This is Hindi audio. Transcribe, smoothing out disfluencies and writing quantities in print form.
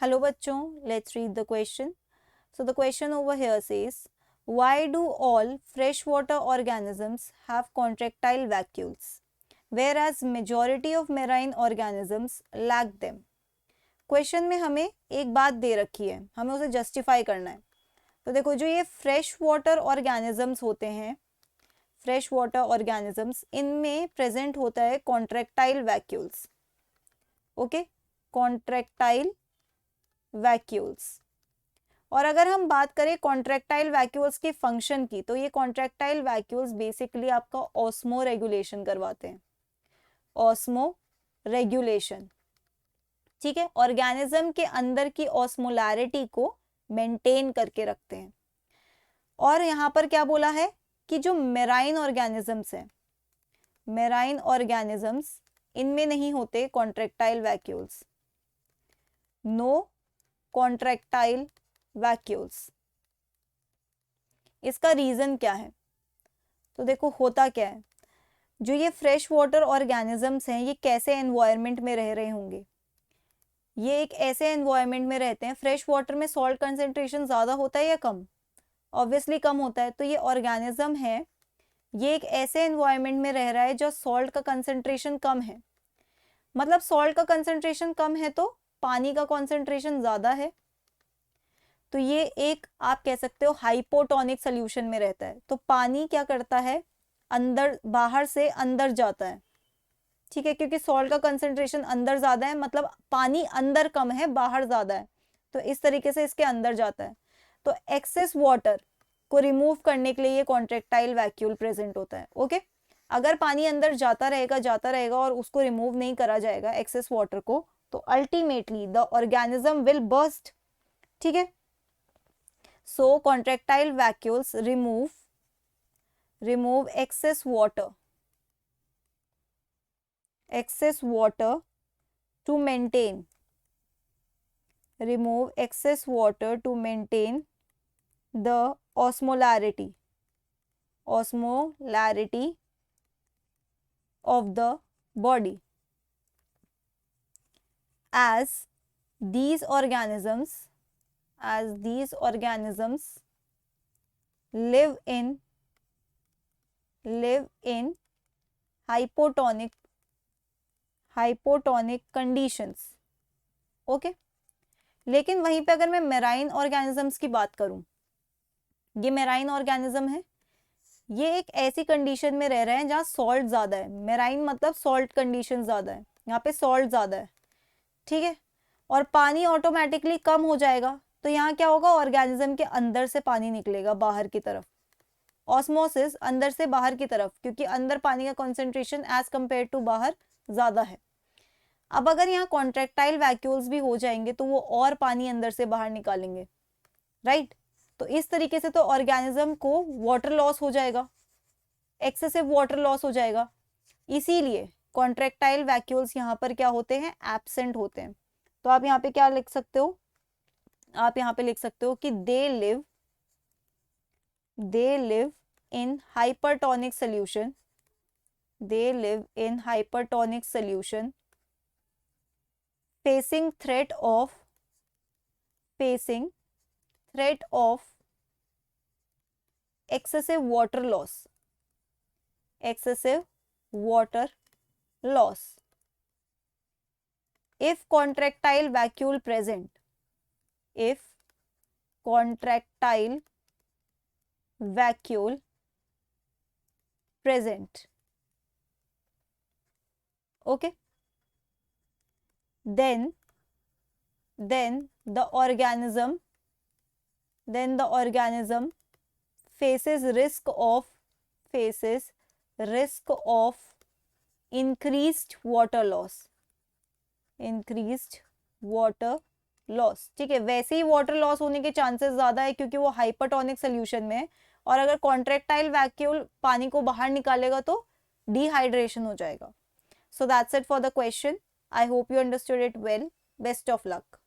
हेलो बच्चों, let's read the question. So the question over here says, why do all freshwater organisms have contractile vacuoles, whereas majority of marine organisms lack them? Question में हमें एक बात दे रखी है, हमें उसे जस्टिफाई करना है. तो देखो, जो ये फ्रेश वाटर ऑर्गेनिजम्स होते हैं, फ्रेश वाटर ऑर्गेनिजम्स, इनमें प्रेजेंट होता है contractile vacuoles. Okay, contractile vacuoles. और अगर हम बात करें कॉन्ट्रैक्टाइल वैक्यूल्स के फंक्शन की, तो ये कॉन्ट्रैक्टाइल वैक्यूल्स बेसिकली आपका ऑस्मो रेगुलेशन करवाते हैं. ऑस्मो रेगुलेशन, ठीक है, ऑर्गेनिज्म के अंदर की ऑस्मोलैरिटी को मेंटेन करके रखते हैं. और यहाँ पर क्या बोला है कि जो मेराइन ऑर्गेनिजम्स हैं, मेराइन ऑर्गेनिजम्स, इनमें नहीं होते contractile vacuoles. No contractile vacuoles. इसका रीजन क्या है? तो देखो, होता क्या है, जो ये फ्रेश वाटर ऑर्गेनिजम्स हैं, ये कैसे एनवायरनमेंट में रह रहे होंगे? ये एक ऐसे एनवायरनमेंट में रहते हैं, फ्रेश वाटर में सॉल्ट कंसेंट्रेशन ज़्यादा होता है या कम? ऑब्वियसली कम होता है. तो ये ऑर्गेनिज्म है, ये एक ऐसे एनवायरनमेंट में रह रहा है जो सॉल्ट का कंसेंट्रेशन कम है. मतलब सॉल्ट का कंसेंट्रेशन कम है तो पानी का कंसेंट्रेशन ज़्यादा है. तो ये एक, आप कह सकते हो, हाइपोटोनिक सोल्यूशन में रहता है. तो पानी क्या करता है, अंदर, बाहर से अंदर जाता है, ठीक है, क्योंकि सॉल्ट का कंसेंट्रेशन अंदर ज़्यादा है, मतलब पानी अंदर कम है, बाहर ज़्यादा है, तो इस तरीके से इसके अंदर जाता है. तो एक्सेस वाटर को रिमूव करने के लिए ये कॉन्ट्रैक्टाइल वैक्यूल प्रेजेंट होता है. ओके, अगर पानी अंदर जाता रहेगा और उसको रिमूव नहीं करा जाएगा एक्सेस वाटर को, तो ultimately the organism will burst. ठीक है. So contractile vacuoles remove excess water to maintain the osmolarity of the body. As these organisms live in hypotonic conditions. Okay, लेकिन वहीं पे अगर मैं मेराइन ऑर्गेनिजम्स की बात करूं, ये मेराइन ऑर्गेनिज्म है, ये एक ऐसी कंडीशन में रह रहे हैं जहां सॉल्ट ज्यादा है. मेराइन मतलब सॉल्ट कंडीशन ज्यादा है, यहाँ पे सॉल्ट ज्यादा है. ठीक है, और पानी ऑटोमेटिकली कम हो जाएगा. तो यहाँ क्या होगा, ऑर्गेनिज्म के अंदर से पानी निकलेगा बाहर की तरफ. ऑस्मोसिस, अंदर से बाहर की तरफ, क्योंकि अंदर पानी का कॉन्सेंट्रेशन एज कंपेयर टू बाहर ज्यादा है. अब अगर यहाँ कॉन्ट्रैक्टाइल वैक्यूल्स भी हो जाएंगे तो वो और पानी अंदर से बाहर निकालेंगे, राइट. तो इस तरीके से तो ऑर्गेनिज्म को वाटर लॉस हो जाएगा, एक्सेसिव वाटर लॉस हो जाएगा. इसीलिए कॉन्ट्रैक्टाइल वैक्यूल्स यहाँ पर क्या होते हैं, एब्सेंट होते हैं. तो आप यहाँ पे क्या लिख सकते हो, आप यहाँ पे लिख सकते हो कि they live in hypertonic solution, facing threat of excessive water loss. If contractile vacuole present, okay, then the organism faces risk of increased water loss. ठीक है, वैसे ही वाटर लॉस होने के चांसेस ज्यादा है क्योंकि वो हाइपरटोनिक सोल्यूशन में है. और अगर कॉन्ट्रैक्टाइल वैक्यूल पानी को बाहर निकालेगा तो डिहाइड्रेशन हो जाएगा. So that's it for the question. I hope you understood it well. Best of luck.